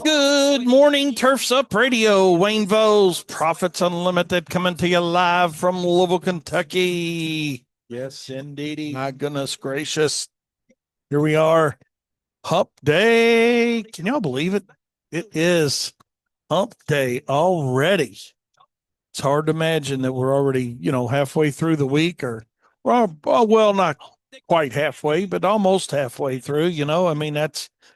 Good morning, Turfs Up Radio. Wayne Vo's Profits Unlimited coming to you live from Louisville, Kentucky. Yes, indeedy. My goodness gracious. Here we are. Hump Day. Can y'all believe it? It is Hump Day already. It's hard to imagine that we're already, halfway through the week or, well, not quite halfway, but almost halfway through.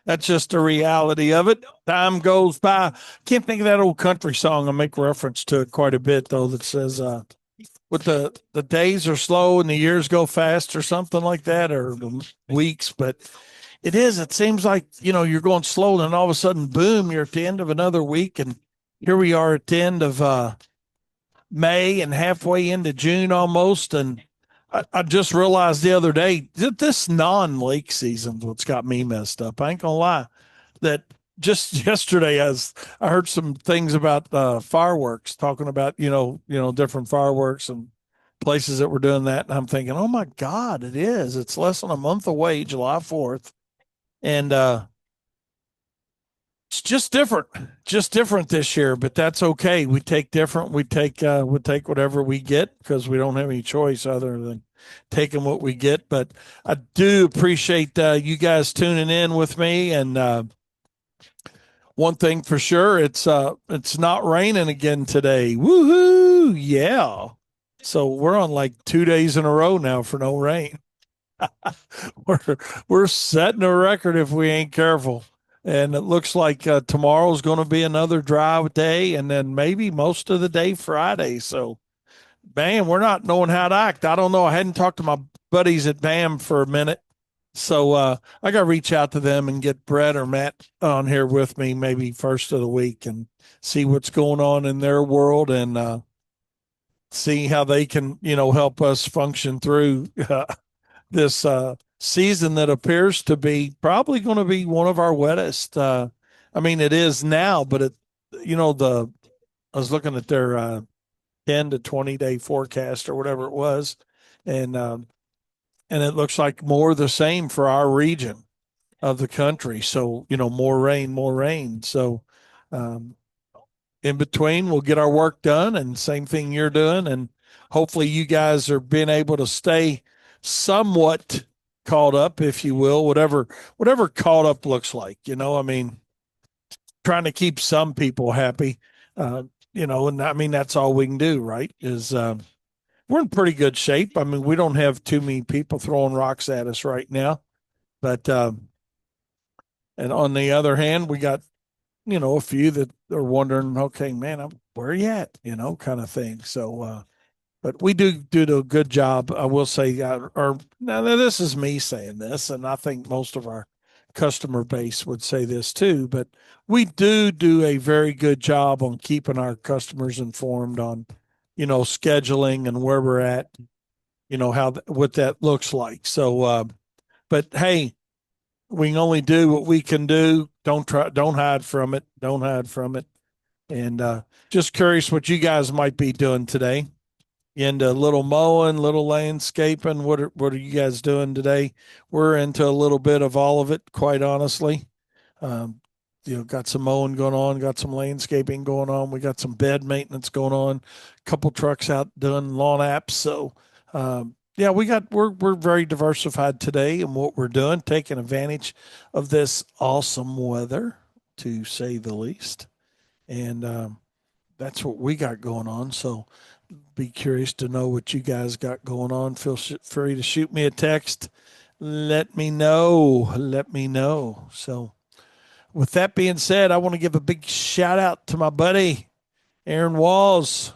That's just the reality of it. Time goes by. Can't think of that old country song. I make reference to it quite a bit though. That says, "With the days are slow and the years go fast," or something like that, or the weeks. But it is. It seems like you're going slow, and then all of a sudden, boom! You're at the end of another week, and here we are at the end of May and halfway into June almost, and I just realized the other day that this non-lake season's what's got me messed up. I ain't gonna lie. That just yesterday, as I heard some things about fireworks, talking about different fireworks and places that were doing that, and I'm thinking, oh my God, it is. It's less than a month away, July 4th, and it's just different this year, but that's okay. We take different. We take whatever we get because we don't have any choice other than taking what we get. But I do appreciate you guys tuning in with me. And one thing for sure, it's not raining again today. Woohoo! Yeah. So we're on like 2 days in a row now for no rain. we're we're setting a record if we ain't careful. And it looks like tomorrow's going to be another dry day, and then maybe most of the day Friday. So, man, we're not knowing how to act. I don't know. I hadn't talked to my buddies at BAM for a minute, so I got to reach out to them and get Brett or Matt on here with me, maybe first of the week, and see what's going on in their world and see how they can, help us function through this season that appears to be probably going to be one of our wettest. I mean, it is now, but I was looking at their 10 to 20-day forecast or whatever it was, and and it looks like more of the same for our region of the country. So more rain, more rain. So um, in between, we'll get our work done, and same thing you're doing, and hopefully you guys are being able to stay somewhat caught up, if you will, whatever caught up looks like. I mean, trying to keep some people happy, and I mean that's all we can do, right? Is we're in pretty good shape. I mean, we don't have too many people throwing rocks at us right now, but and on the other hand, we got a few that are wondering, okay, man, where are you at? Kind of thing. So but we do a good job. I will say, or now this is me saying this, and I think most of our customer base would say this too. But we do a very good job on keeping our customers informed on, scheduling and where we're at. How what that looks like. So, but hey, we can only do what we can do. Don't hide from it. Don't hide from it. And just curious what you guys might be doing today. Into a little mowing, little landscaping. What are you guys doing today? We're into a little bit of all of it, quite honestly. Um, got some mowing going on, got some landscaping going on. We got some bed maintenance going on. A couple trucks out doing lawn apps. So, yeah, we're very diversified today in what we're doing, taking advantage of this awesome weather, to say the least. And that's what we got going on. So be curious to know what you guys got going on. Feel free to shoot me a text. Let me know. Let me know. So, with that being said, I want to give a big shout out to my buddy, Aaron Walls.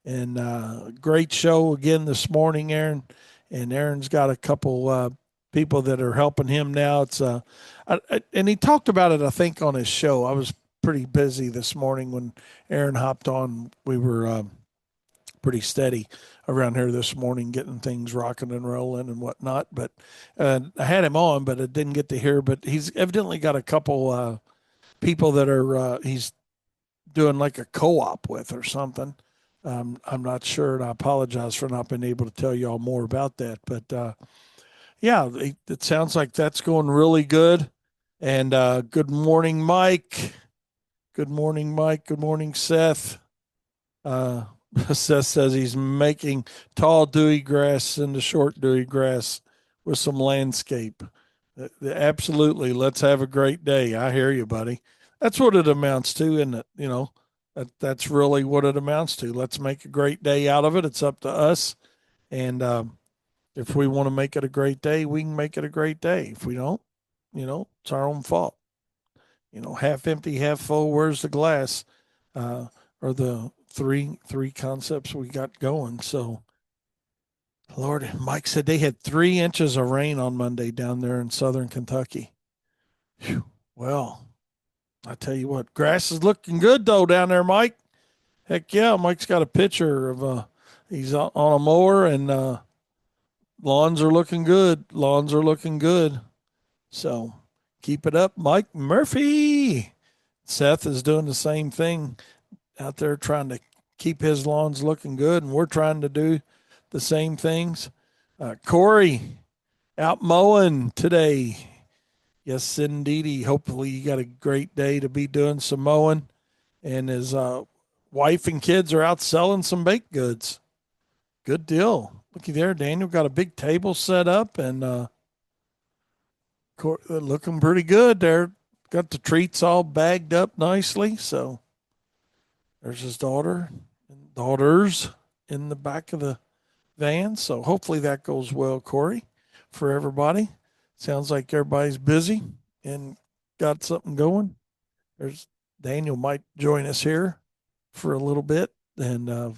And great show again this morning, Aaron. And Aaron's got a couple people that are helping him now. And he talked about it, I think, on his show. I was pretty busy this morning when Aaron hopped on. We were pretty steady around here this morning, getting things rocking and rolling and whatnot. But I had him on, but I didn't get to hear. But he's evidently got a couple people that are he's doing like a co-op with or something. I'm not sure, and I apologize for not being able to tell y'all more about that. But yeah, it sounds like that's going really good. And good morning, Mike. Good morning, Mike. Good morning, Seth. Uh, Seth says he's making tall, dewy grass into short, dewy grass with some landscape. Absolutely. Let's have a great day. I hear you, buddy. That's what it amounts to, isn't it? That's really what it amounts to. Let's make a great day out of it. It's up to us. And if we want to make it a great day, we can make it a great day. If we don't, it's our own fault. Half empty, half full. Where's the glass? Are the three concepts we got going. So, Lord, Mike said they had 3 inches of rain on Monday down there in southern Kentucky. Whew. Well, I tell you what, grass is looking good though down there, Mike. Heck yeah, Mike's got a picture of he's on a mower and lawns are looking good. Lawns are looking good. So keep it up, Mike Murphy. Seth is doing the same thing out there trying to keep his lawns looking good, and we're trying to do the same things. Corey out mowing today. Yes, indeedy. Hopefully, you got a great day to be doing some mowing, and his wife and kids are out selling some baked goods. Good deal. Looky there, Daniel got a big table set up, and looking pretty good there. Got the treats all bagged up nicely. So there's his daughters in the back of the van. So hopefully that goes well, Corey, for everybody. Sounds like everybody's busy and got something going. There's Daniel might join us here for a little bit. And I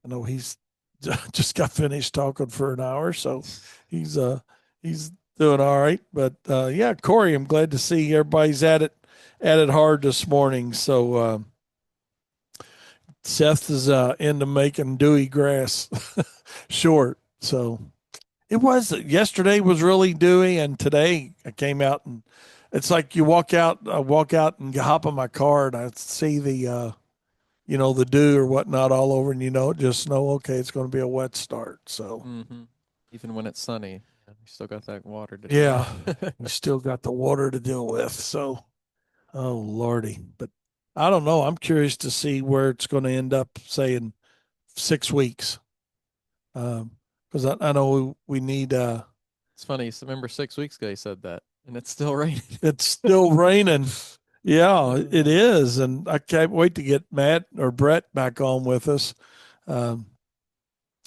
know he's just got finished talking for an hour. So he's doing all right. But yeah, Corey, I'm glad to see everybody's at it hard this morning. So Seth is into making dewy grass short. So yesterday was really dewy, and today I came out and it's like I walk out and hop in my car and I see the dew or whatnot all over, and just know, okay, it's going to be a wet start. So Even when it's sunny, you still got that water to deal yeah, with. you still got the water to deal with. So, oh Lordy, but I don't know. I'm curious to see where it's going to end up, say in 6 weeks, because I know we need. It's funny. So remember 6 weeks ago he said that, and it's still raining. It's still raining. Yeah, it is, and I can't wait to get Matt or Brett back on with us. Um,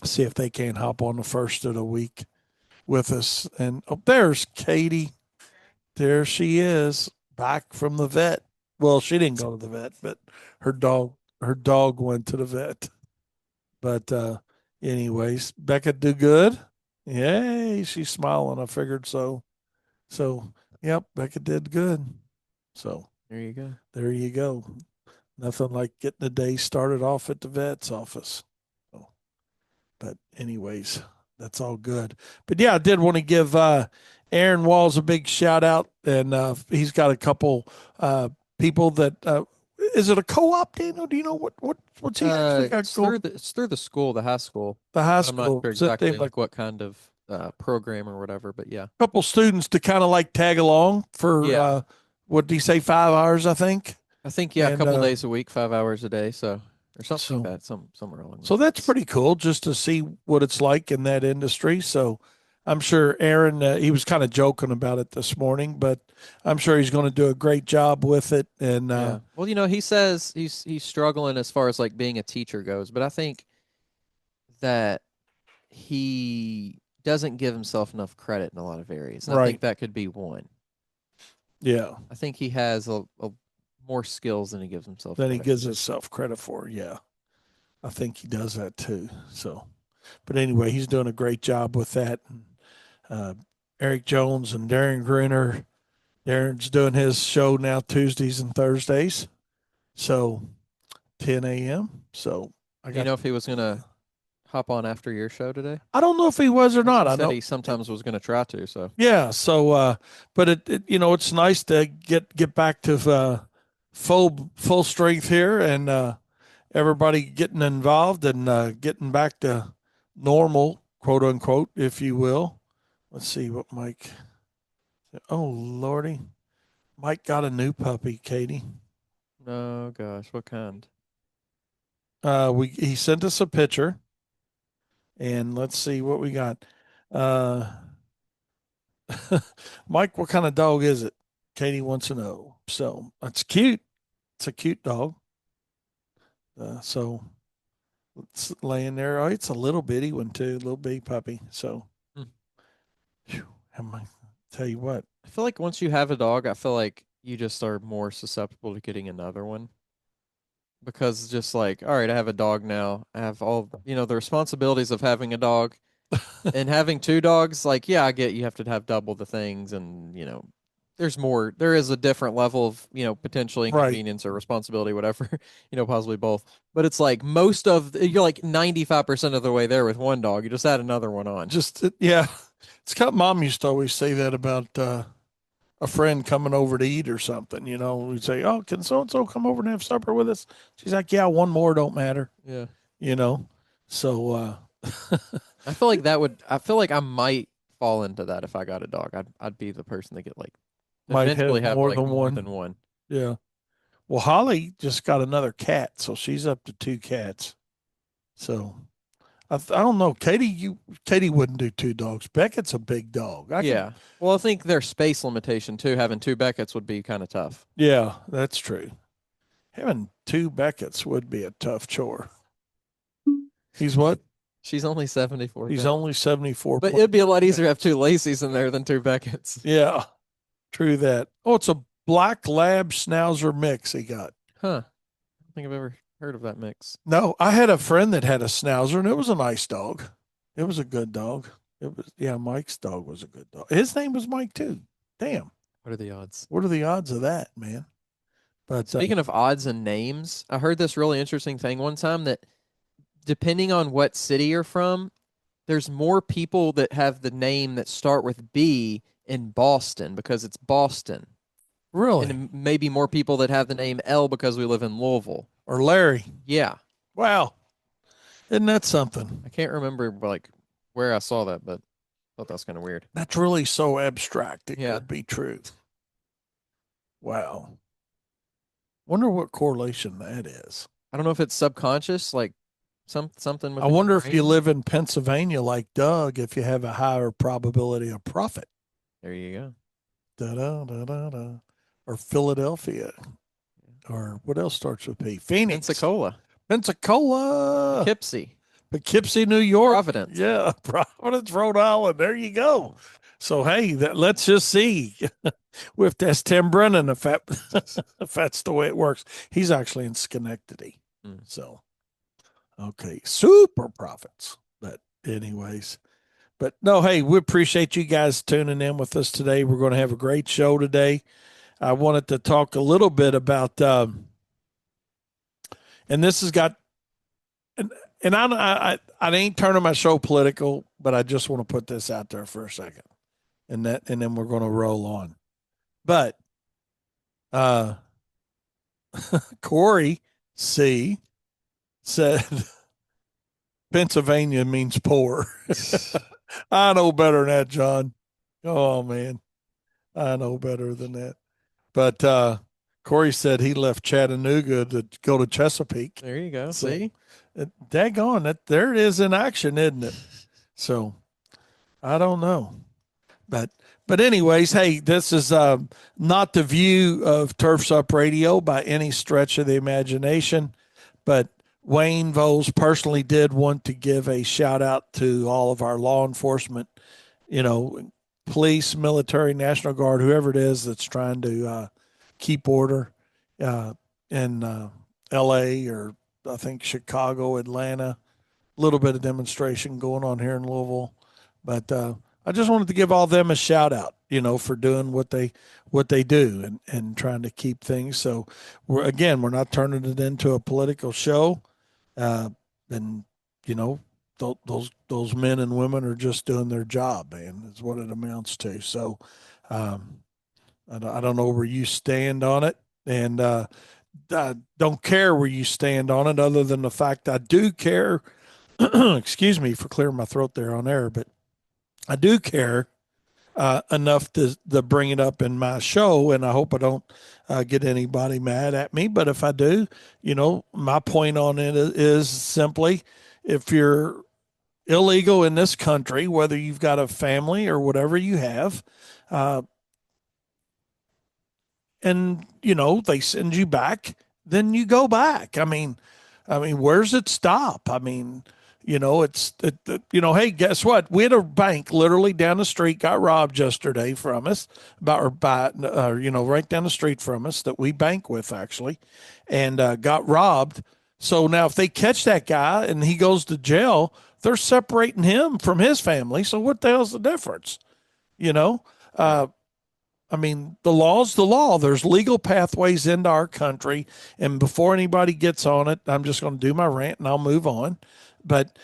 See if they can't hop on the first of the week with us. And there's Katie. There she is, back from the vet. Well, she didn't go to the vet, but her dog went to the vet. But anyways, Becca do good. Yay, she's smiling. I figured so. So, yep, Becca did good. So There you go. there you go. Nothing like getting the day started off at the vet's office. So, but anyways, that's all good. But yeah, I did want to give Aaron Walls a big shout out, and he's got a couple people that. Is it a co-op, Daniel? Do you know what's he actually got going? It's through the school, the high school. The high I'm not school. sure Is it exactly they like what kind of program or whatever, but yeah. couple students to kind of like tag along for Yeah. what did he say, 5 hours, I think. I think yeah, a And couple days a week, 5 hours a day, so or something like so that, somewhere along so those that's lines. pretty cool just to see what it's like in that industry. So I'm sure Aaron, he was kind of joking about it this morning, but I'm sure he's going to do a great job with it. And Yeah. Well, he says he's struggling as far as like being a teacher goes, but I think that he doesn't give himself enough credit in a lot of areas. And I right, think that could be one. yeah, I think he has a more skills than he gives himself then he credit gives for. himself credit for. Yeah, I think he does that too. So, but anyway, he's doing a great job with that. Uh, Eric Jones and Darren Grinner. Darren's doing his show now Tuesdays and Thursdays. So 10 a.m. So I Do you got. know if he was gonna hop on after your show today? I don't know if he was or not. He I said know. he sometimes was gonna try to. So Yeah. So, but it's nice to get back to full strength here, and everybody getting involved and getting back to normal, quote unquote, if you will. Let's see what Mike. Oh Lordy, Mike got a new puppy, Katie. Oh gosh, what kind? He sent us a picture, and let's see what we got. Uh, Mike, what kind of dog is it? Katie wants to know. So it's cute. It's a cute dog. So it's laying there. Oh, it's a little bitty one too, little bitty puppy. So, Hmm. whew, tell you what, I feel like once you have a dog, I feel like you just are more susceptible to getting another one because it's just like, all right, I have a dog now. I have all, the responsibilities of having a dog and having two dogs. Like, yeah, I get you have to have double the things and, there is a different level of, potentially right? inconvenience or responsibility, whatever, possibly both. But it's like you're like 95% of the way there with one dog. You just add another one on. Yeah, it's got mom used to always say that about a friend coming over to eat or something. We'd say, "Oh, can so and so come over and have supper with us?" She's like, "Yeah, one more don't matter." Yeah. You know, so I feel like I might fall into that if I got a dog. I'd be the person that get like might have eventually have more like than more one. than one. Yeah. Well, Holly just got another cat, so she's up to two cats. So I don't know, Katie wouldn't do two dogs. Beckett's a big dog. I could. Yeah. Well, I think there's space limitation too. Having two Becketts would be kind of tough. Yeah, that's true. Having two Beckett's would be a tough chore. He's what? She's only 74 He's pounds. only 74 But it'd be a lot easier to have pounds. two Lacey's in there than two Beckett's. Yeah, true that. Oh, it's a black lab schnauzer mix he got. Huh. I don't think I've ever heard of that mix. No, I had a friend that had a schnauzer, and it was a nice dog. It was a good dog. It was, yeah, Mike's dog was a good dog. His name was Mike too. Damn. What are the odds? What are the odds of that, man? But Speaking of odds and names, I heard this really interesting thing one time that depending on what city you're from, there's more people that have the name that start with B in Boston because it's Boston. really, And maybe more people that have the name L because we live in Louisville. or Larry. Yeah. Wow, isn't that something? I can't remember like where I saw that, but I thought that was kind of weird. That's really so abstract. It Yeah. could be true. Wow. Wonder what correlation that is. I don't know if it's subconscious, like something I within your wonder if you brain. live in Pennsylvania like Doug, if you have a higher probability of profit. There you go. Da da da da da. Or Philadelphia. Or what else starts with P? Phoenix. Pensacola, Pensacola. Poughkeepsie, Poughkeepsie, New York. Providence. Yeah, Providence, Rhode Island. There you go. So hey, let's just see if that's Tim Brennan, if that's the way it works. He's actually in Schenectady. Mm. So okay, super profits. But anyways, but no, hey, we appreciate you guys tuning in with us today. We're going to have a great show today. I wanted to talk a little bit about, and this has got, and, and I ain't turning my show political, but I just want to put this out there for a second, and then we're going to roll on. But uh, Corey C said Pennsylvania means poor. I know better than that, John. Oh man, I know better than that. But Corey said he left Chattanooga to go to Chesapeake. There you go. So, See? daggone that, there it is in action, isn't it? So, I don't know, but anyways, hey, this is not the view of Turfs Up Radio by any stretch of the imagination, but Wayne Voles personally did want to give a shout out to all of our law enforcement, you know, police, military, National Guard, whoever it is that's trying to keep order in L.A. or I think Chicago, Atlanta. A little bit of demonstration going on here in Louisville, but I just wanted to give all them a shout out, for doing what they do and trying to keep things. So we're not turning it into a political show, and you know those men and women are just doing their job, man. Is what it amounts to. So um, I don't know where you stand on it, and I don't care where you stand on it, other than the fact I do care. Excuse me for clearing my throat there on air, but I do care enough to bring it up in my show, and I hope I don't get anybody mad at me. But if I do, my point on it is simply, if you're illegal in this country, whether you've got a family or whatever you have, uh, and they send you back, then you go back. I mean, where's it stop? I mean, hey, guess what? We had a bank literally down the street got robbed yesterday from us, about or by right down the street from us that we bank with actually, and got robbed. So now if they catch that guy and he goes to jail, they're separating him from his family. So what the hell's the difference? You know, Right. uh, I mean, the law's the law. There's legal pathways into our country. And before anybody gets on it, I'm just going to do my rant and I'll move on. But,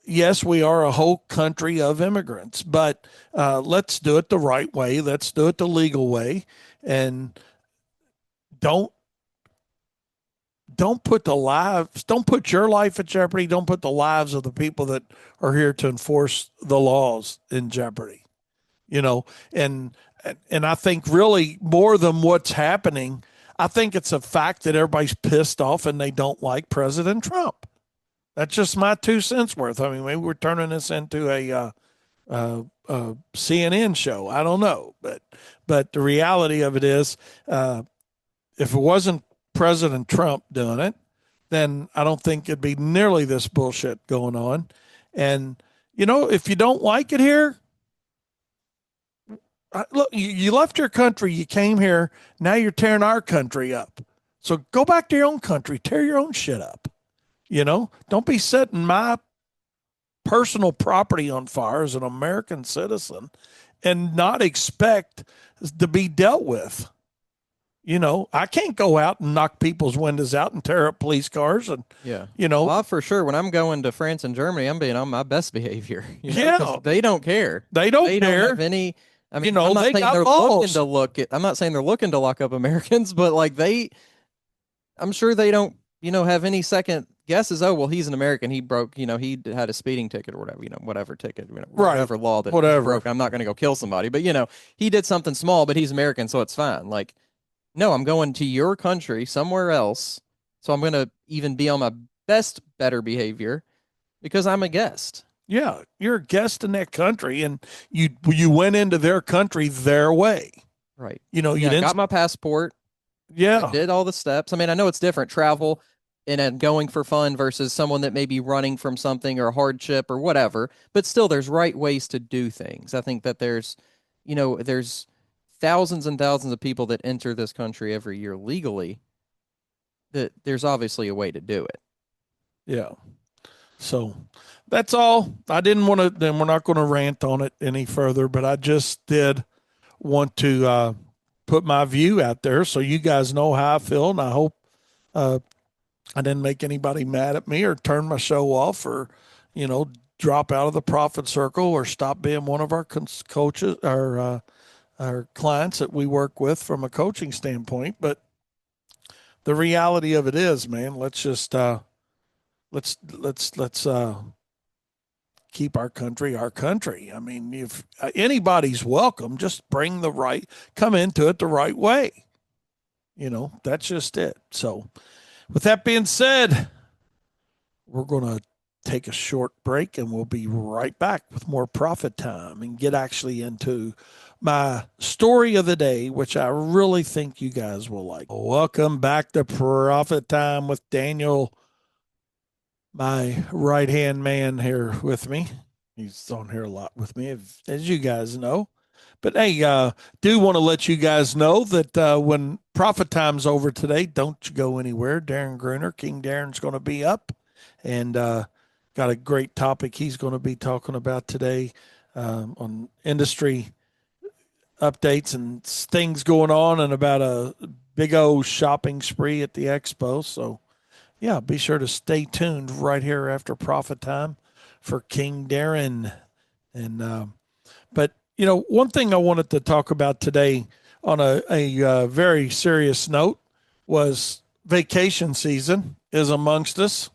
yes, we are a whole country of immigrants, but let's do it the right way. Let's do it the legal way. And don't don't put your life at jeopardy. Don't put the lives of the people that are here to enforce the laws in jeopardy. you know, and and I think really more than what's happening, I think it's a fact that everybody's pissed off and they don't like President Trump. That's just my 2 cents worth. I mean, maybe we're turning this into a CNN show. I don't know, but the reality of it is, if it wasn't President Trump doing it, then I don't think it'd be nearly this bullshit going on. And if you don't like it here, look, you left your country, you came here, now you're tearing our country up. So go back to your own country, tear your own shit up. Don't be setting my personal property on fire as an American citizen and not expect to be dealt with. I can't go out and knock people's windows out and tear up police cars and, Yeah. you know, Well, for sure. When I'm going to France and Germany, I'm being on my best behavior, because yeah, they don't care. they don't They don't care. have any. I mean, I'm not They saying got they're looking laws. to look at. I'm not saying they're looking to lock up Americans, but like I'm sure they don't, have any second guesses. Oh, well, he's an American. He broke, he had a speeding ticket or whatever, whatever ticket, Right. whatever law that he Whatever. broke. I'm not going to go kill somebody, but he did something small, but he's American, so it's fine. Like, no, I'm going to your country somewhere else. So I'm going to even be on my better behavior because I'm a guest. Yeah. You're a guest in that country and you went into their country their way. Right. You Yeah, I didn't. got my passport. I Yeah. did all the steps. I mean, I know it's different travel and going for fun versus someone that may be running from something or a hardship or whatever, but still there's right ways to do things. I think that there's thousands and thousands of people that enter this country every year legally, that there's obviously a way to do it. Yeah. So that's all. I didn't want to, then we're not going to rant on it any further, but I just did want to put my view out there so you guys know how I feel. And I hope uh, I didn't make anybody mad at me or turn my show off or, you know, drop out of the profit circle or stop being one of our coaches, our clients that we work with from a coaching standpoint. But the reality of it is, man, let's just let's keep our country our country. I mean, if anybody's welcome, just come into it the right way. That's just it. So, with that being said, we're going to take a short break and we'll be right back with more profit time and get actually into my story of the day, which I really think you guys will like. Welcome back to Profit Time with Daniel, my right hand man here with me. He's on here a lot with me, as you guys know. But hey, do want to let you guys know that when profit time's over today, don't you go anywhere. Darren Gruner, King Darren's going to be up and got a great topic he's going to be talking about today on industry updates and things going on and about a big old shopping spree at the expo. So, yeah, be sure to stay tuned right here after profit time for King Darren. And but one thing I wanted to talk about today on a very serious note was vacation season is amongst us.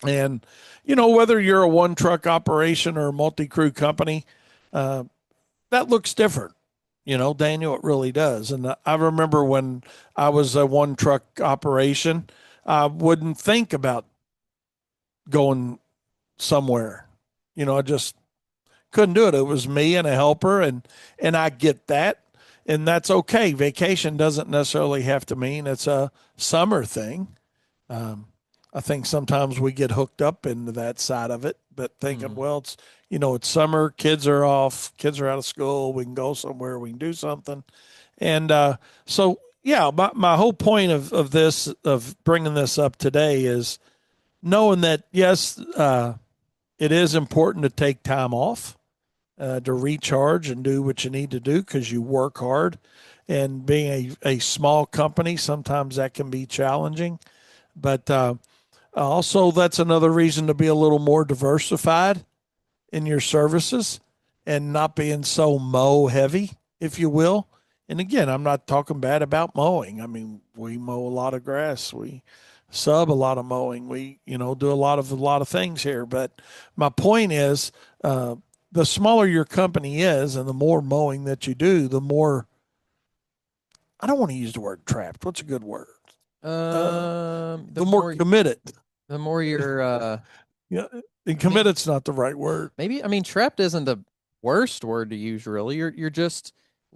And, whether you're a one truck operation or a multi crew company, uh, that looks different. Daniel, it really does. And I remember when I was a one truck operation, I wouldn't think about going somewhere. I just couldn't do it. It was me and a helper, and I get that, and that's okay. Vacation doesn't necessarily have to mean it's a summer thing. Um, I think sometimes we get hooked up into that side of it, but thinking, Mm-hmm. well, it's summer, kids are off, kids are out of school, we can go somewhere, we can do something, and so yeah, my whole point of this of bringing this up today is knowing that yes, it is important to take time off to recharge and do what you need to do because you work hard. And being a small company, sometimes that can be challenging. But also, that's another reason to be a little more diversified in your services and not being so mow heavy, if you will. And again, I'm not talking bad about mowing. I mean, we mow a lot of grass. We sub a lot of mowing. We, do a lot of things here. But my point is, the smaller your company is, and the more mowing that you do, the more. I don't want to use the word trapped. What's a good word? The The more more committed. the more you're Yeah, and I mean, committed's not the right word. maybe I mean trapped isn't the worst word to use really. You're just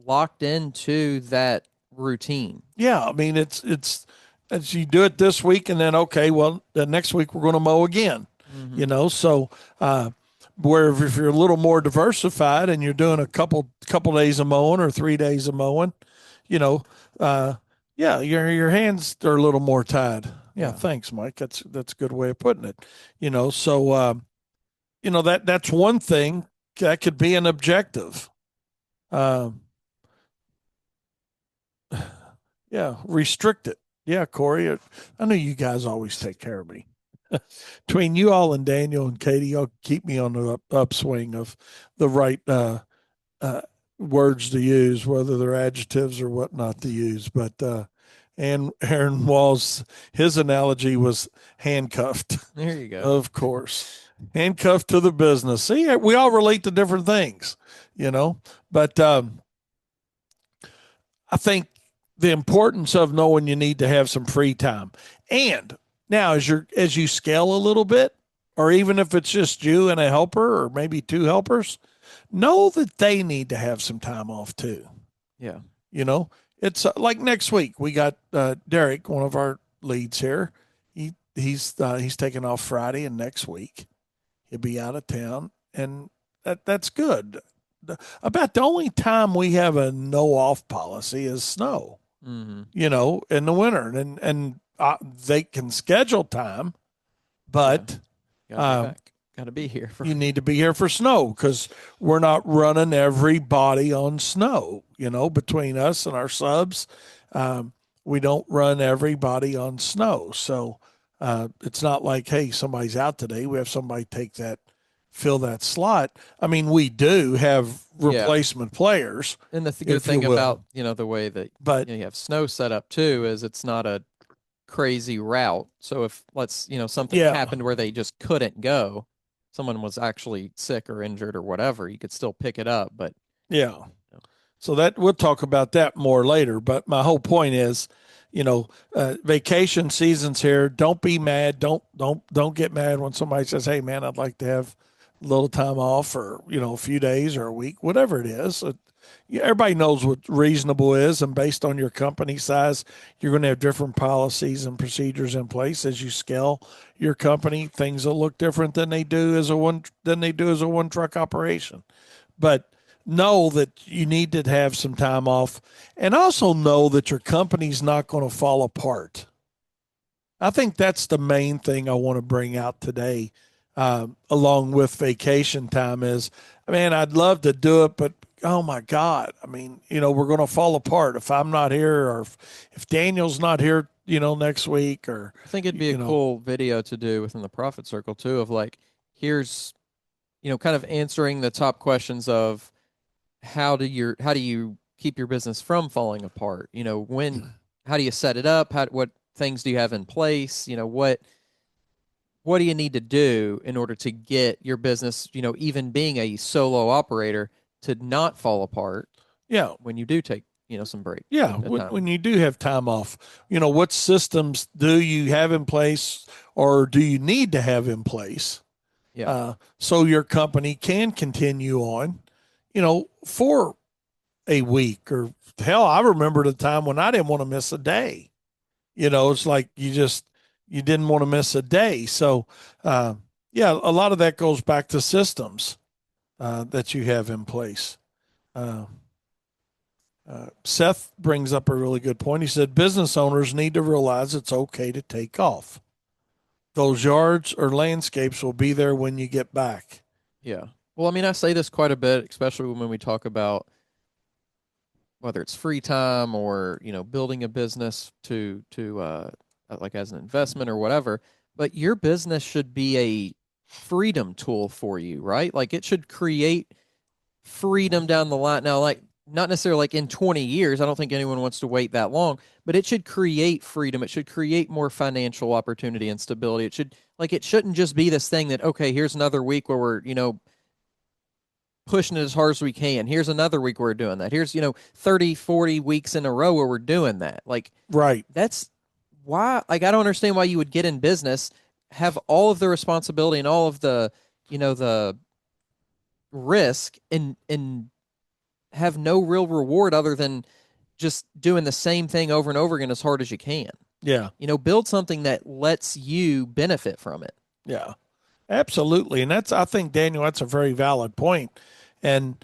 locked into that routine. Yeah, I mean it's as you do it this week, and then okay, well, the next week we're going to mow again. Mm-hmm. So uh, where if you're a little more diversified and you're doing a couple days of mowing or 3 days of mowing, you know, uh, yeah, your hands are a little more tied. Yeah, Yeah. thanks, Mike. That's a good way of putting it. So that's one thing that could be an objective. Um, Yeah, restrict it. Yeah, Corey. I know you guys always take care of me. Between you all and Daniel and Katie, y'all keep me on the upswing of the right uh, words to use, whether they're adjectives or what not to use. But and Aaron Walls, his analogy was handcuffed, There you go. of course, handcuffed to the business. See, we all relate to different things, you know. But I think the importance of knowing you need to have some free time. And now as you scale a little bit, or even if it's just you and a helper or maybe two helpers, know that they need to have some time off too. Yeah. You know, it's like next week we got Derek, one of our leads here. He's taking off Friday, and next week he'll be out of town, and that's good. About the only time we have a no off policy is snow, Mm-hmm. in the winter, and they can schedule time, Yeah. but Got to be um, back. Got to be here for. you need to be here for snow because we're not running everybody on snow. Between us and our subs, we don't run everybody on snow. So it's not like, hey, somebody's out today. We have somebody take that, fill that slot. I mean, we do have Yeah. replacement players, And the good if you thing about will, the way that but you have snow set up too is it's not a crazy route. So if let's something yeah, happened where they just couldn't go, someone was actually sick or injured or whatever, you could still pick it up. But yeah. you know, So that we'll talk about that more later. But my whole point is, vacation season's here. Don't be mad. Don't get mad when somebody says, "Hey, man, I'd like to have a little time off, or a few days or a week, whatever it is." Yeah, everybody knows what reasonable is, and based on your company size, you're going to have different policies and procedures in place as you scale your company. Things will look different than they do as a one truck operation, but know that you need to have some time off and also know that your company's not going to fall apart. I think that's the main thing I want to bring out today, along with vacation time is, man, I'd love to do it, but oh my God, I mean, we're going to fall apart if I'm not here or if Daniel's not here, next week or, I think it'd be a you know, cool video to do within the profit circle too of like here's kind of answering the top questions of how do you keep your business from falling apart? How do you set it up? What things do you have in place? What do you need to do in order to get your business, even being a solo operator, to not fall apart Yeah. when you do take, some break Yeah. and When time. you do have time off, what systems do you have in place or do you need to have in place Yeah. so your company can continue on, for a week or hell, I remember the time when I didn't want to miss a day. It's like you didn't want to miss a day. So, uh, yeah, a lot of that goes back to systems that you have in place. Uh, Seth brings up a really good point. He said business owners need to realize it's okay to take off. Those yards or landscapes will be there when you get back. Yeah. Well, I mean, I say this quite a bit, especially when we talk about whether it's free time or, building a business to like as an investment or whatever, but your business should be a freedom tool for you, right? Like it should create freedom down the line. Now, like not necessarily like in 20 years, I don't think anyone wants to wait that long, but it should create freedom. It should create more financial opportunity and stability. It shouldn't just be this thing that, okay, here's another week where we're, pushing it as hard as we can. Here's another week we're doing that. Here's, 30, 40 weeks in a row where we're doing that. Like Right. that's why, like, I don't understand why you would get in business, have all of the responsibility and all of the, the risk and have no real reward other than just doing the same thing over and over again as hard as you can. Yeah. Build something that lets you benefit from it. Yeah. Absolutely. And I think, Daniel, that's a very valid point. And,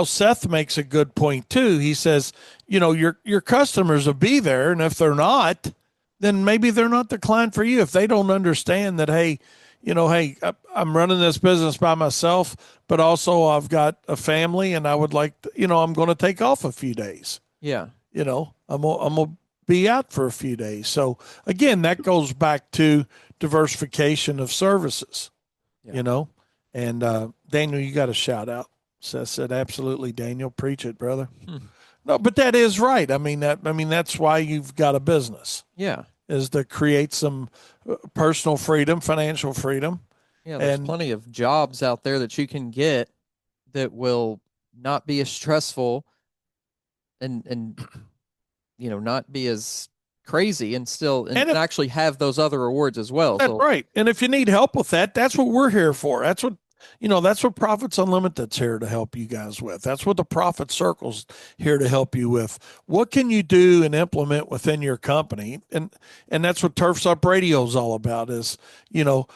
Seth makes a good point too. He says, your customers will be there. And if they're not, then maybe they're not the client for you. If they don't understand that, hey, hey, I'm running this business by myself, but also I've got a family and I would like, I'm going to take off a few days. Yeah. I'm going to be out for a few days. So again, that goes back to diversification of services, Yeah. you know. And Daniel, you got a shout out. Seth said, "Absolutely, Daniel, preach it, brother." Hmm. No, but that is right. That's why you've got a business Yeah. is to create some personal freedom, financial freedom, Yeah. There's and plenty of jobs out there that you can get that will not be as stressful and not be as crazy and still and, and and if actually have those other rewards as well. that's So right, and if you need help with that, that's what we're here for. That's what Profits Unlimited's here to help you guys with. That's what the Profit Circle's here to help you with. What can you do and implement within your company? And that's what Turfs Up Radio is all about is, you know,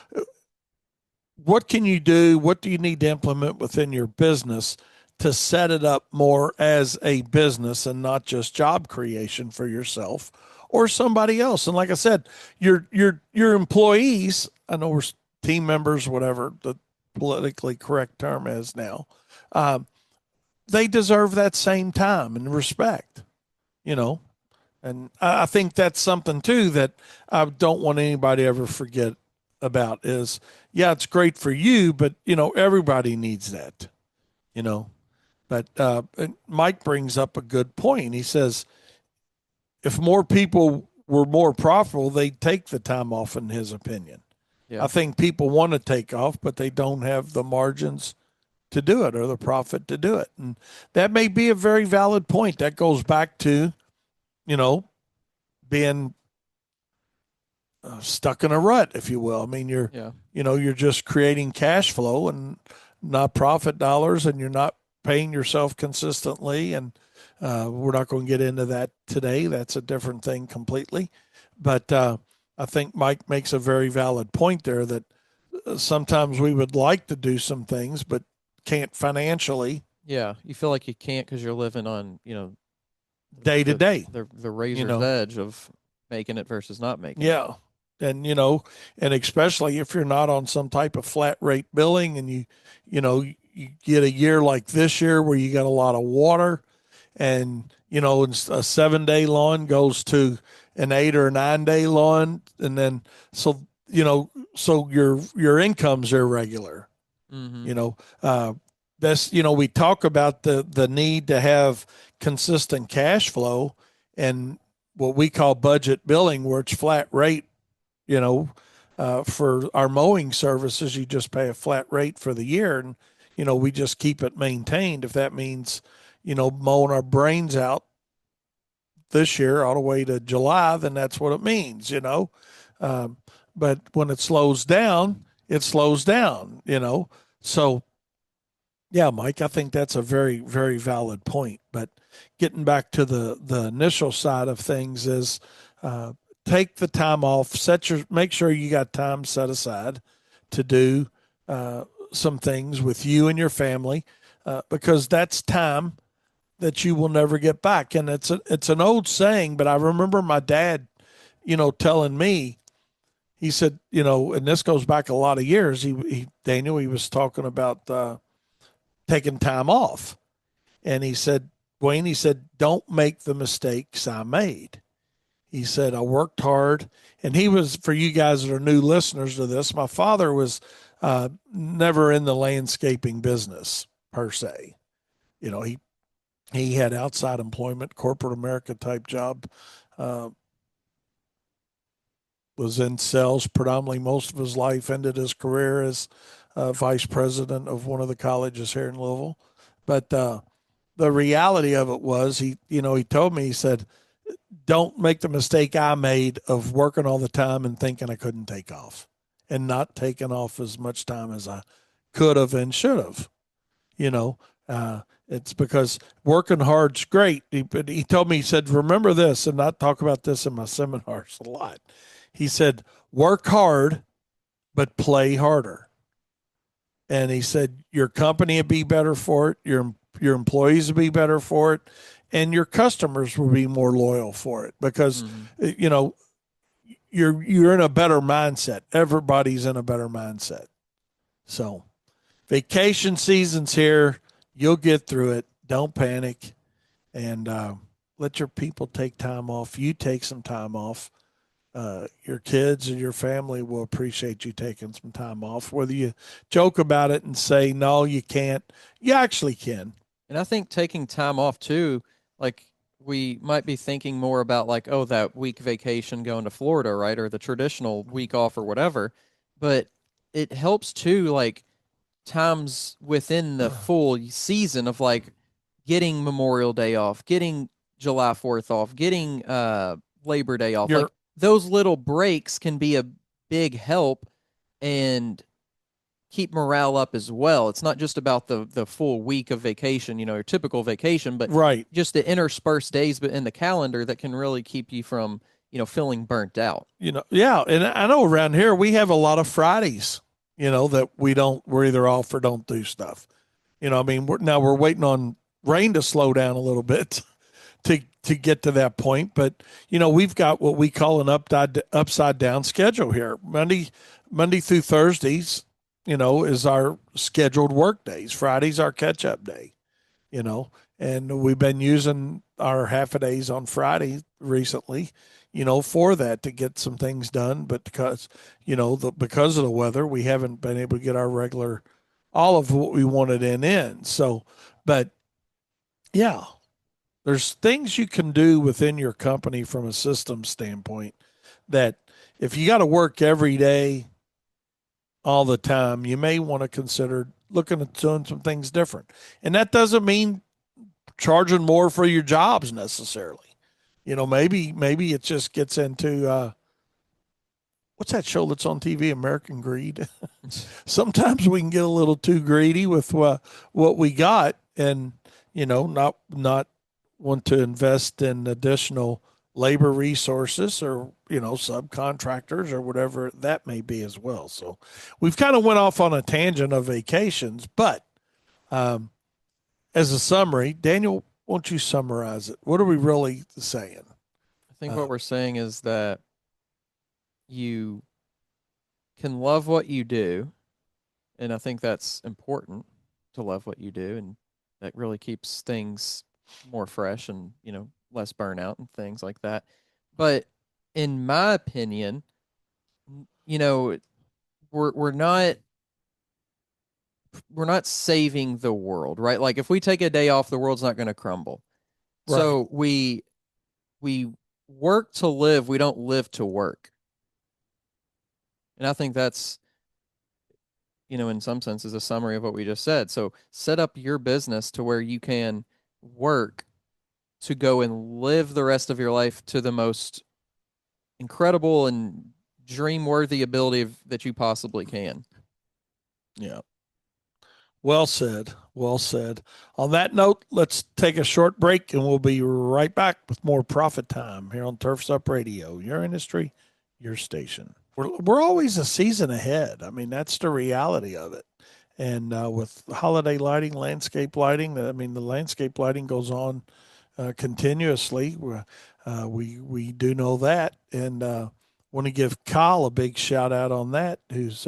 what can you do? What do you need to implement within your business to set it up more as a business and not just job creation for yourself or somebody else? And like I said, your employees, I know we're team members, whatever the politically correct term is now, um, they deserve that same time and respect, you know. And I think that's something too that I don't want anybody to ever forget about is, yeah, it's great for you, but everybody needs that, you know. But Mike brings up a good point. He says if more people were more profitable, they'd take the time off. In his opinion, I yeah. think people want to take off, but they don't have the margins to do it or the profit to do it, and that may be a very valid point. That goes back to you know being stuck in a rut, if you will. I mean, Yeah. you're just creating cash flow and not profit dollars, and you're not paying yourself consistently. And we're not going to get into that today. That's a different thing completely. But I think Mike makes a very valid point there that sometimes we would like to do some things, but can't financially Yeah. You feel like you can't because you're living on, day to the day. the You razor's know, edge of making it versus not making it. yeah. And and especially if you're not on some type of flat rate billing and you get a year like this year where you got a lot of water and a 7 day lawn goes to an 8 or 9 day lawn, and then so your income's irregular. Mm-hmm. you know uh that's we talk about the need to have consistent cash flow and what we call budget billing, where it's flat rate. you know for our mowing services, you just pay a flat rate for the year. And we just keep it maintained. If that means, mowing our brains out this year all the way to July, then that's what it means. Um, but when it slows down, it slows down. So, yeah, Mike, I think that's a very, very valid point. But getting back to the initial side of things is uh, take the time off, make sure you got time set aside to do uh, some things with you and your family, because that's time that you will never get back. And it's an old saying, but I remember my dad, telling me, he said, and this goes back a lot of years. Daniel, he was talking about taking time off, and he said, Wayne, he said, don't make the mistakes I made. He said, I worked hard. And he was, for you guys that are new listeners to this, my father was never in the landscaping business per se. He had outside employment, corporate America type job, uh, was in sales predominantly most of his life, ended his career as vice president of one of the colleges here in Louisville. But the reality of it was he told me, he said, don't make the mistake I made of working all the time and thinking I couldn't take off and not taking off as much time as I could have and should have. you know it's because working hard's great. But he told me, he said, remember this, and I talk about this in my seminars a lot. He said, work hard but play harder. And he said your company would be better for it, your employees would be better for it, and your customers will be more loyal for it, because Mm-hmm. you know you're in a better mindset. Everybody's in a better mindset. So vacation season's here. You'll get through it. Don't panic, and let your people take time off. You take some time off. Your kids and your family will appreciate you taking some time off. Whether you joke about it and say, no, you can't, you actually can. And I think taking time off too, like we might be thinking more about like, oh, that week vacation going to Florida, right? Or the traditional week off or whatever. But it helps too, like times within the full season of like getting Memorial Day off, getting July 4th off, getting Labor Day off. Like You're those little breaks can be a big help and keep morale up as well. It's not just about the full week of vacation, your typical vacation, but right. just the interspersed days in the calendar that can really keep you from, feeling burnt out. Yeah. And I know around here we have a lot of Fridays, that we're either off or don't do stuff. I mean, we're waiting on rain to slow down a little bit to get to that point. But we've got what we call an upside down schedule here. Monday through Thursdays, is our scheduled work days. Friday's our catch up day. You know, and we've been using our half a days on Friday recently, for that to get some things done. But because of the weather, we haven't been able to get our regular all of what we wanted in. So, but yeah, there's things you can do within your company from a system standpoint that if you got to work every day all the time, you may want to consider looking at doing some things different. And that doesn't mean charging more for your jobs necessarily. Maybe it just gets into what's that show that's on TV, American Greed. Sometimes we can get a little too greedy with what we got, and not want to invest in additional labor resources, or subcontractors or whatever that may be as well. So we've kind of went off on a tangent of vacations, but um, as a summary, Daniel, won't you summarize it? What are we really saying? I think Uh, what we're saying is that you can love what you do, and I think that's important to love what you do, and that really keeps things more fresh and less burnout and things like that. But in my opinion, you know, we're we're not we're not saving the world, right? Like if we take a day off, the world's not going to crumble. right. So we work to live, we don't live to work. And I think that's in some senses, a summary of what we just said. So set up your business to where you can work to go and live the rest of your life to the most incredible and dream worthy ability that you possibly can. Yeah. Well said. Well said. On that note, let's take a short break and we'll be right back with more Profit Time here on Turfs Up Radio, your industry, your station. We're always a season ahead. I mean, that's the reality of it. And with holiday lighting, landscape lighting, I mean, the landscape lighting goes on continuously. We do know that, and want to give Kyle a big shout out on that, who's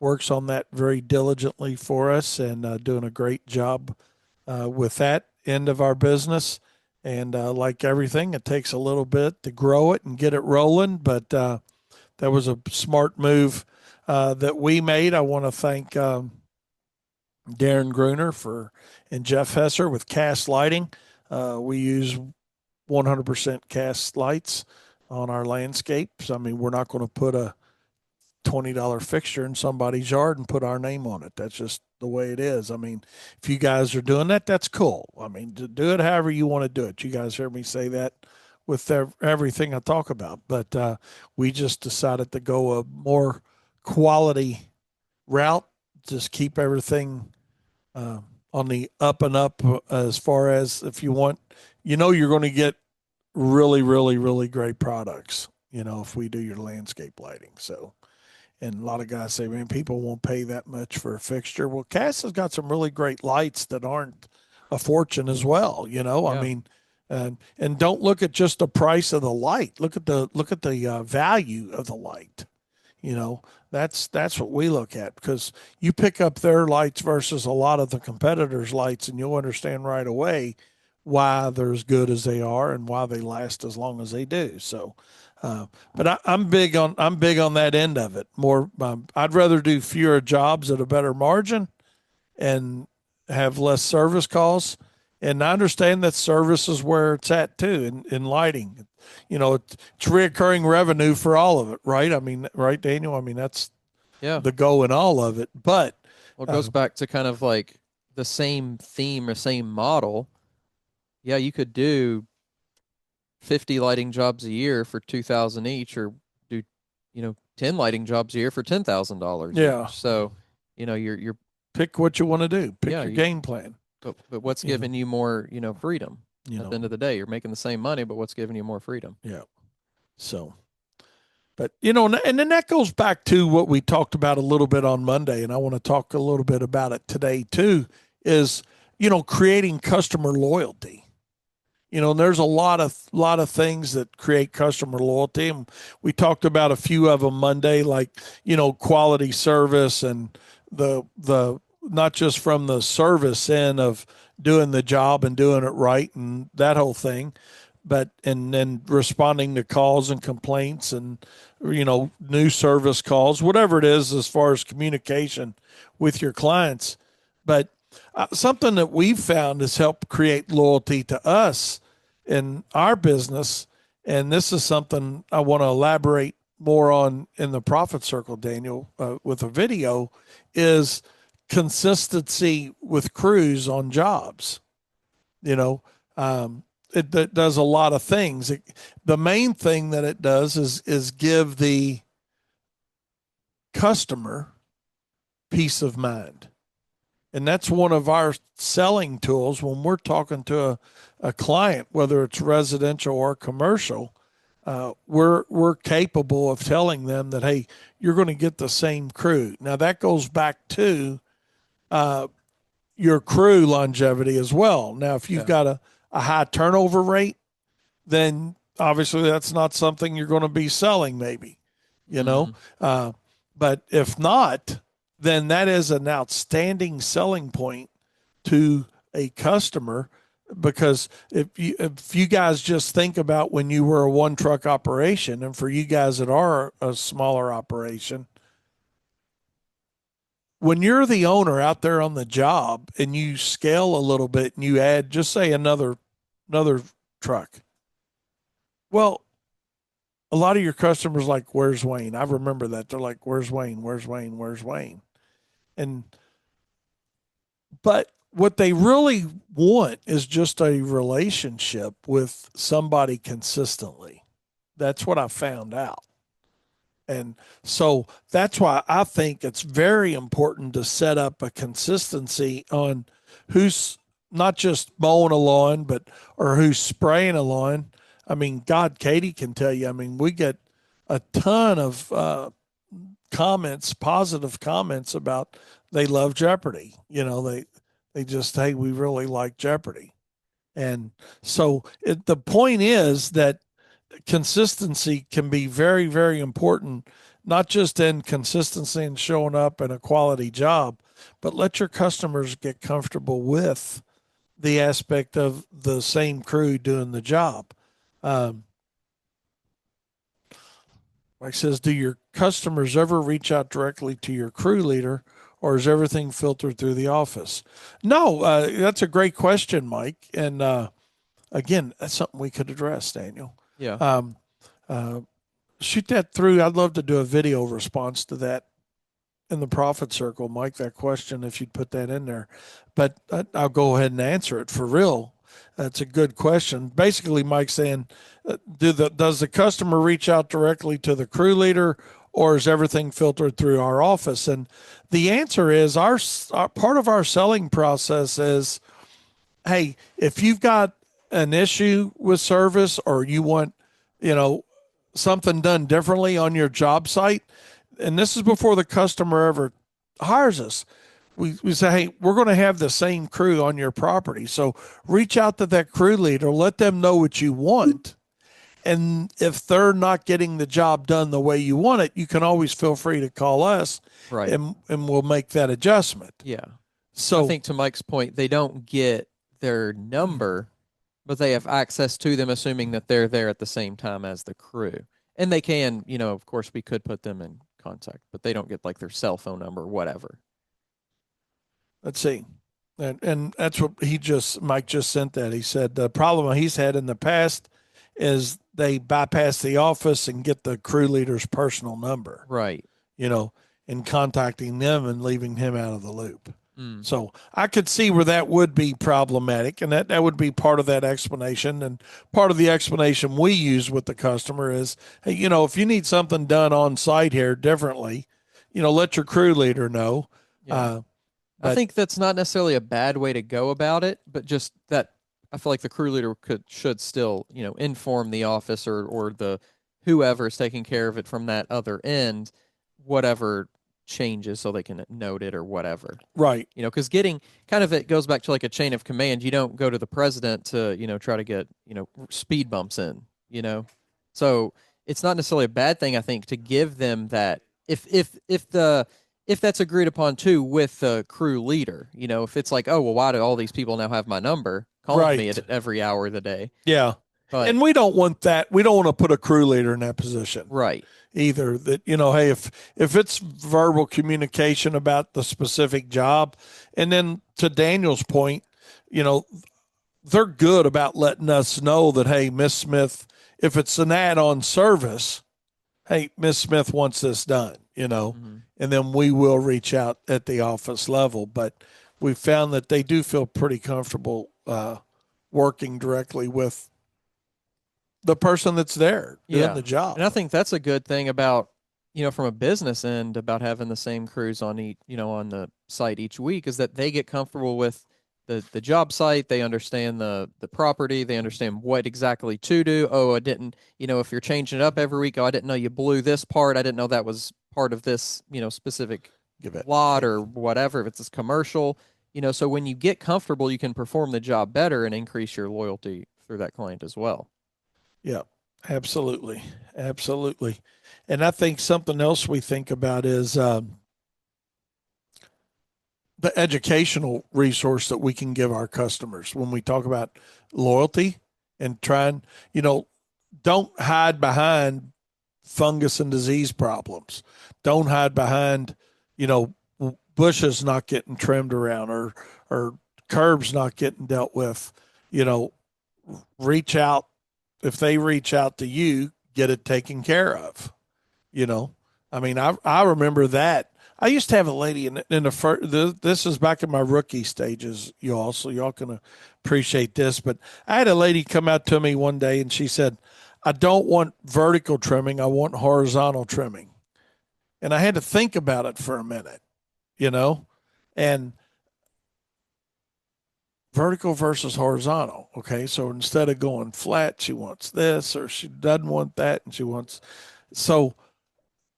works on that very diligently for us and doing a great job with that end of our business. And like everything, it takes a little bit to grow it and get it rolling, but that was a smart move that we made. I want to thank Darren Gruner for and Jeff Hesser with Cast Lighting. We use 100% cast lights on our landscapes. I mean, we're not going to put a $20 fixture in somebody's yard and put our name on it. That's just the way it is. I mean, if you guys are doing that, that's cool. I mean, to do it however you want to do it. You guys hear me say that with everything I talk about. But we just decided to go a more quality route, just keep everything on the up and up as far as if you want, you're going to get really, really, really great products, if we do your landscape lighting. So, and a lot of guys say, man, people won't pay that much for a fixture. Well, Cass has got some really great lights that aren't a fortune as well. I Yeah. mean, and don't look at just the price of the light. Look at the value of the light. You know, that's what we look at because you pick up their lights versus a lot of the competitors' lights, and you'll understand right away why they're as good as they are and why they last as long as they do. So, but I'm big on that end of it. More, I'd rather do fewer jobs at a better margin and have less service calls. And I understand that service is where it's at too in lighting. It's reoccurring revenue for all of it, right? I mean, right, Daniel? I mean, that's Yeah. the goal in all of it. But Well, it goes uh, back to kind of like the same theme or same model. Yeah, you could do 50 lighting jobs a year for 2000 each or do 10 lighting jobs a year for $10,000 each. yeah, So, you're pick what you want to do. Pick yeah, your game plan. but what's You know, giving you more, freedom? you At the know, end of the day, you're making the same money, but what's giving you more freedom? yeah. So, but and then that goes back to what we talked about a little bit on Monday, and I want to talk a little bit about it today too. Is creating customer loyalty. And there's a lot of things that create customer loyalty, and we talked about a few of them Monday, like quality service and the not just from the service end of doing the job and doing it right and that whole thing, but and then responding to calls and complaints and new service calls, whatever it is as far as communication with your clients. But something that we've found has helped create loyalty to us in our business, and this is something I want to elaborate more on in the profit circle, Daniel, with a video, is consistency with crews on jobs. You know, it does a lot of things. The main thing that it does is give the customer peace of mind. And that's one of our selling tools when we're talking to a client, whether it's residential or commercial. We're capable of telling them that, hey, you're going to get the same crew. Now that goes back to uh, your crew longevity as well. Now, if you've Yeah. got a high turnover rate, then obviously that's not something you're going to be selling, maybe, you know. Hmm. Uh, but if not, then that is an outstanding selling point to a customer because if you guys just think about when you were a one truck operation, and for you guys that are a smaller operation, when you're the owner out there on the job and you scale a little bit and you add, just say, another truck, well, a lot of your customers like, where's Wayne? I remember that. They're like, where's Wayne? Where's Wayne? Where's Wayne? And but what they really want is just a relationship with somebody consistently. That's what I found out. And so that's why I think it's very important to set up a consistency on who's not just mowing a lawn, but or who's spraying a lawn. I mean, God, Katie can tell you. I mean, we get a ton of comments, positive comments about they love Jeopardy. They just, hey, we really like Jeopardy. And so the point is that consistency can be very, very important, not just in consistency and showing up in a quality job, but let your customers get comfortable with the aspect of the same crew doing the job. Um, like says, do your customers ever reach out directly to your crew leader, or is everything filtered through the office? No, that's a great question, Mike. And again, that's something we could address, Daniel. Yeah. Um, uh, Shoot that through. I'd love to do a video response to that in the profit circle, Mike. That question, if you'd put that in there, but I'll go ahead and answer it for real. That's a good question. Basically, Mike's saying, does the customer reach out directly to the crew leader, or is everything filtered through our office? And the answer is our part of our selling process is, hey, if you've got an issue with service or you want, you know, something done differently on your job site, and this is before the customer ever hires us. We say, hey, we're going to have the same crew on your property. So reach out to that crew leader, let them know what you want. And if they're not getting the job done the way you want it, you can always feel free to call us Right. and we'll make that adjustment. Yeah. I So, think to Mike's point, they don't get their number, but they have access to them, assuming that they're there at the same time as the crew. And they can, of course, we could put them in contact, but they don't get like their cell phone number or whatever. let's see. And that's what Mike just sent that. He said the problem he's had in the past is they bypass the office and get the crew leader's personal number, Right. you know, and contacting them and leaving him out of the loop. Mm. So I could see where that would be problematic, and that would be part of that explanation. And part of the explanation we use with the customer is, hey, if you need something done on site here differently, let your crew leader know. Yeah. I But think that's not necessarily a bad way to go about it, but just that I feel like the crew leader should still, inform the office or the whoever is taking care of it from that other end, whatever changes so they can note it or whatever. right, Because getting kind of it goes back to like a chain of command. You don't go to the president to, try to get, speed bumps in, So it's not necessarily a bad thing, I think, to give them that if that's agreed upon too with the crew leader, if it's like, oh well, why do all these people now have my number calling me right, at every hour of the day? yeah. But And we don't want that. We don't want to put a crew leader in that position right, either. That hey, if it's verbal communication about the specific job, and then to Daniel's point, you know, they're good about letting us know that, hey, Miss Smith, if it's an add-on service, hey, Miss Smith wants this done, mm-hmm. and then we will reach out at the office level. But we found that they do feel pretty comfortable working directly with the person that's there doing Yeah. the job. And I think that's a good thing about, from a business end about having the same crews on each, on the site each week is that they get comfortable with the job site. They understand the property. They understand what exactly to do. Oh, I didn't, if you're changing it up every week, oh, I didn't know you blew this part. I didn't know that was part of this, specific Give it. lot or whatever, if it's a commercial, so when you get comfortable, you can perform the job better and increase your loyalty through that client as well. Yeah, absolutely. Absolutely. And I think something else we think about is the educational resource that we can give our customers when we talk about loyalty and trying, don't hide behind fungus and disease problems. Don't hide behind, bushes not getting trimmed around or curbs not getting dealt with. You know, reach out if they reach out to you, get it taken care of. You know, I mean, I remember that. I used to have a lady in the first. This is back in my rookie stages, y'all. So y'all can appreciate this. But I had a lady come out to me one day, and she said, "I don't want vertical trimming. I want horizontal trimming." And I had to think about it for a minute, you know, and vertical versus horizontal. Okay, so instead of going flat, she wants this, or she doesn't want that, and she wants so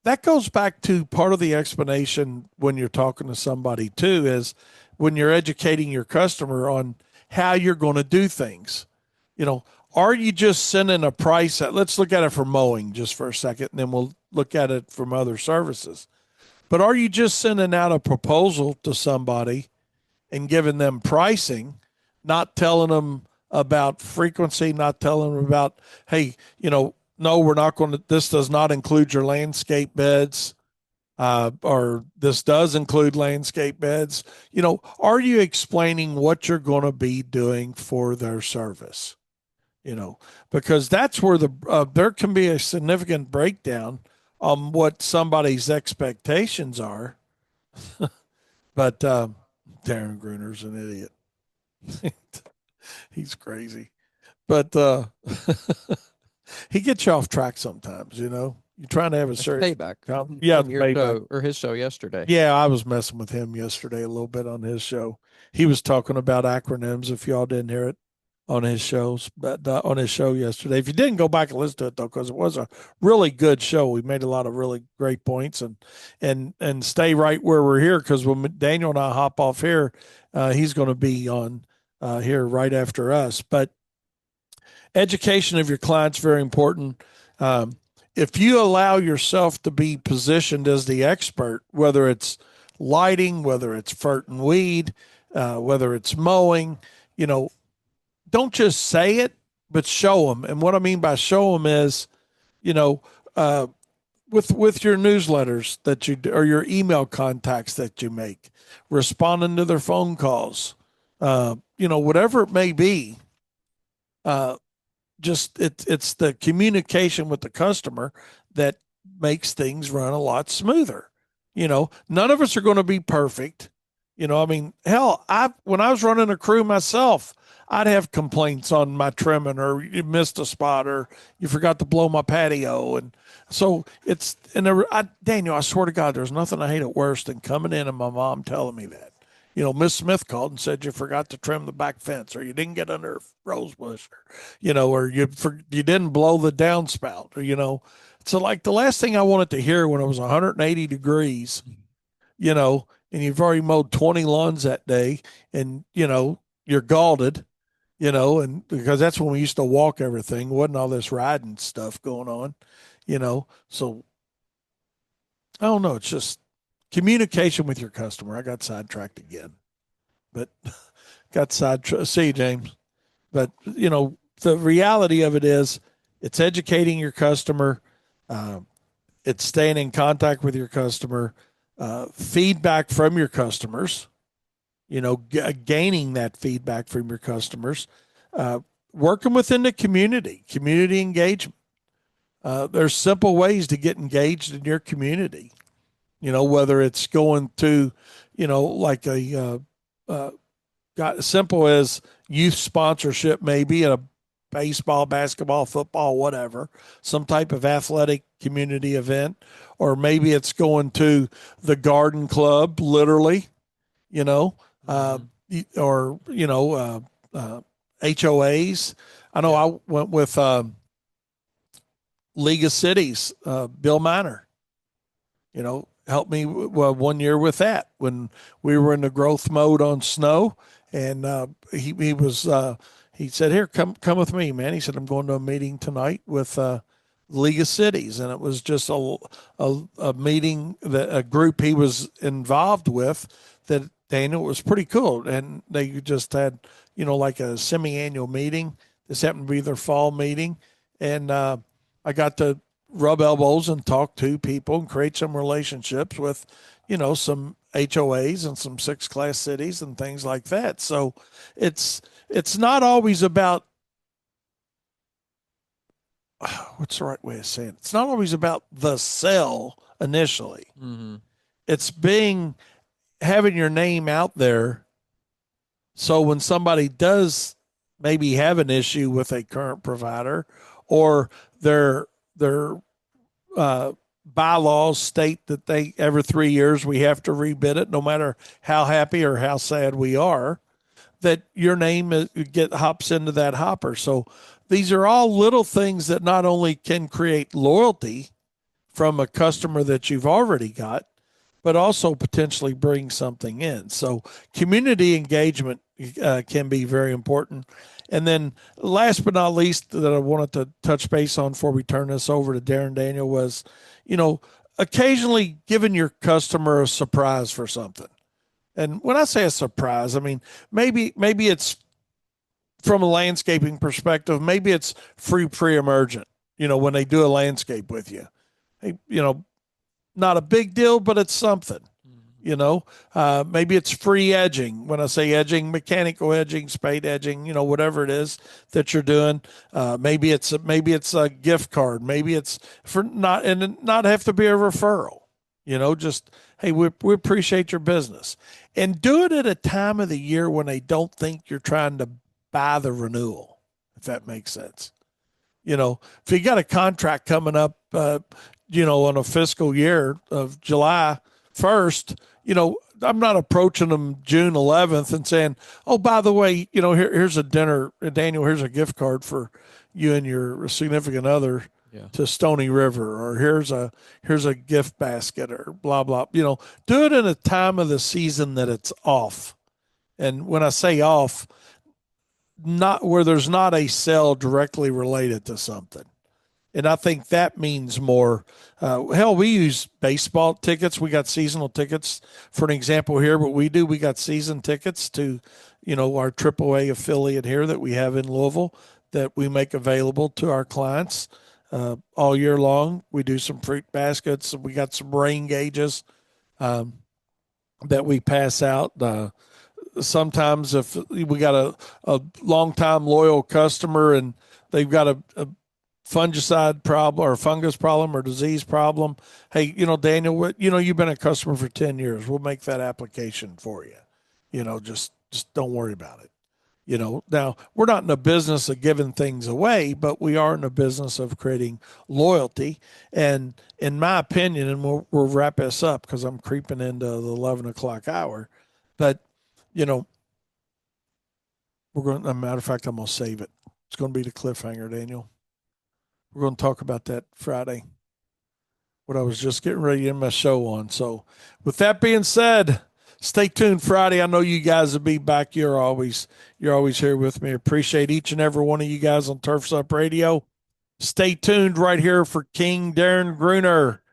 that goes back to part of the explanation when you're talking to somebody too is when you're educating your customer on how you're going to do things. You know, are you just sending a price at, let's look at it for mowing just for a second, and then we'll look at it from other services. But are you just sending out a proposal to somebody and giving them pricing, not telling them about frequency, not telling them about, hey, no, we're not going to, this does not include your landscape beds, or this does include landscape beds. Are you explaining what you're going to be doing for their service? Because that's where there can be a significant breakdown on what somebody's expectations are. But Darren Gruner's an idiot. He's crazy. But he gets you off track sometimes, You're trying to have a It's serious payback yeah, from it's your payback. show or his show yesterday. Yeah, I was messing with him yesterday a little bit on his show. He was talking about acronyms if y'all didn't hear it on his shows, but on his show yesterday. If you didn't go back and listen to it though, because it was a really good show. We made a lot of really great points and stay right where we're here because when Daniel and I hop off here, he's going to be on here right after us. But education of your clients very important. Um, if you allow yourself to be positioned as the expert, whether it's lighting, whether it's fert and weed, whether it's mowing, you know, don't just say it, but show them. And what I mean by show them is, you know, uh, with your newsletters that you or your email contacts that you make, responding to their phone calls, whatever it may be. Uh, just it's the communication with the customer that makes things run a lot smoother. None of us are going to be perfect. I mean, hell, I when I was running a crew myself, I'd have complaints on my trimming, or you missed a spot, or you forgot to blow my patio, and so it's and Daniel, I swear to God, there's nothing I hate it worse than coming in and my mom telling me that. Miss Smith called and said you forgot to trim the back fence, or you didn't get under a rose bush, or or you didn't blow the downspout, or. So like the last thing I wanted to hear when it was 180 degrees, and you've already mowed 20 lawns that day, and you're galded, and because that's when we used to walk everything, wasn't all this riding stuff going on, So I don't know. It's just communication with your customer. I got sidetracked again, but got sidetracked. See you, James. But the reality of it is, it's educating your customer. Uh, it's staying in contact with your customer. Feedback from your customers. Gaining that feedback from your customers. Uh, Working within the community engagement. There's simple ways to get engaged in your community. Whether it's going to, like got as simple as youth sponsorship, maybe at a baseball, basketball, football, whatever, some type of athletic community event, or maybe it's going to the garden club, literally, you know, uh, Mm-hmm. or HOAs. I know Yeah. I went with League of Cities, Bill Miner. Helped me one year with that when we were in the growth mode on snow, and he said, "Here, come with me, man." He said, "I'm going to a meeting tonight with League of Cities," and it was just a meeting that a group he was involved with that Daniel was pretty cool, and they just had like a semi-annual meeting. This happened to be their fall meeting, and I got to rub elbows and talk to people and create some relationships with, some HOAs and some six class cities and things like that. So it's not always about what's the right way of saying it? It's not always about the sell initially. Mm-hmm. It's having your name out there. So when somebody does maybe have an issue with a current provider, or their uh, bylaws state that they every 3 years we have to rebid it, no matter how happy or how sad we are, that your name get hops into that hopper. So these are all little things that not only can create loyalty from a customer that you've already got, but also potentially bring something in. So community engagement can be very important. And then last but not least that I wanted to touch base on before we turn this over to Darren Daniel was, you know, occasionally giving your customer a surprise for something. And when I say a surprise, I mean maybe it's from a landscaping perspective, maybe it's free pre-emergent, when they do a landscape with you. Hey, not a big deal, but it's something. You know, maybe it's free edging. When I say edging, mechanical edging, spade edging, whatever it is that you're doing. Maybe it's a gift card. Maybe it's for not and not have to be a referral. Just hey, we appreciate your business, and do it at a time of the year when they don't think you're trying to buy the renewal. If that makes sense. If you got a contract coming up, on a fiscal year of July 1st, I'm not approaching them June 11th and saying, oh, by the way, here's a dinner, Daniel, here's a gift card for you and your significant other Yeah. to Stony River, or here's a gift basket, or blah, blah. Do it in a time of the season that it's off. And when I say off, not where there's not a sale directly related to something. And I think that means more. Hell, we use baseball tickets. We got seasonal tickets for an example here. But we got season tickets to, our AAA affiliate here that we have in Louisville that we make available to our clients all year long. We do some fruit baskets. We got some rain gauges that we pass out. Sometimes if we got a long time loyal customer and they've got a fungicide problem or fungus problem or disease problem, hey, Daniel, you've been a customer for 10 years. We'll make that application for you. Just don't worry about it. Now we're not in the business of giving things away, but we are in the business of creating loyalty. And in my opinion, and we'll wrap this up because I'm creeping into the 11 o'clock hour, but you know, we're going. As a matter of fact, I'm going to save it. It's going to be the cliffhanger, Daniel. We're going to talk about that Friday. What I was just getting ready to end my show on. So, with that being said, stay tuned Friday. I know you guys will be back. You're always here with me. Appreciate each and every one of you guys on Turfs Up Radio. Stay tuned right here for King Darren Gruner.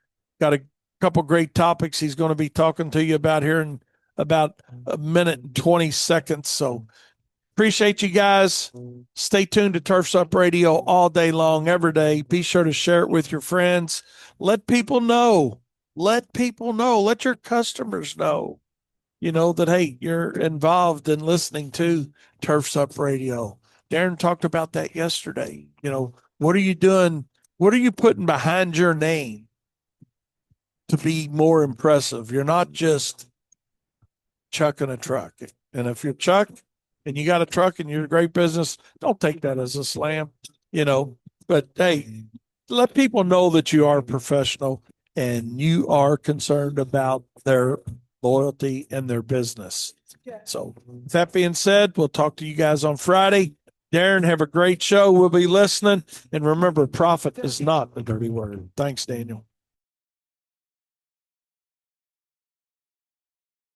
Got a couple great topics he's going to be talking to you about here in about a minute and 20 seconds. So appreciate you guys. Stay tuned to Turfs Up Radio all day long, every day. Be sure to share it with your friends. Let people know. Let people know. Let your customers know, that, hey, you're involved in listening to Turfs Up Radio. Darren talked about that yesterday. What are you doing? What are you putting behind your name to be more impressive? You're not just chucking a truck. And if you're Chuck and you got a truck and you're a great business, don't take that as a slam, But hey, let people know that you are a professional and you are concerned about their loyalty and their business. So, with that being said, we'll talk to you guys on Friday. Darren, have a great show. We'll be listening. And remember, profit is not a dirty word. Thanks, Daniel.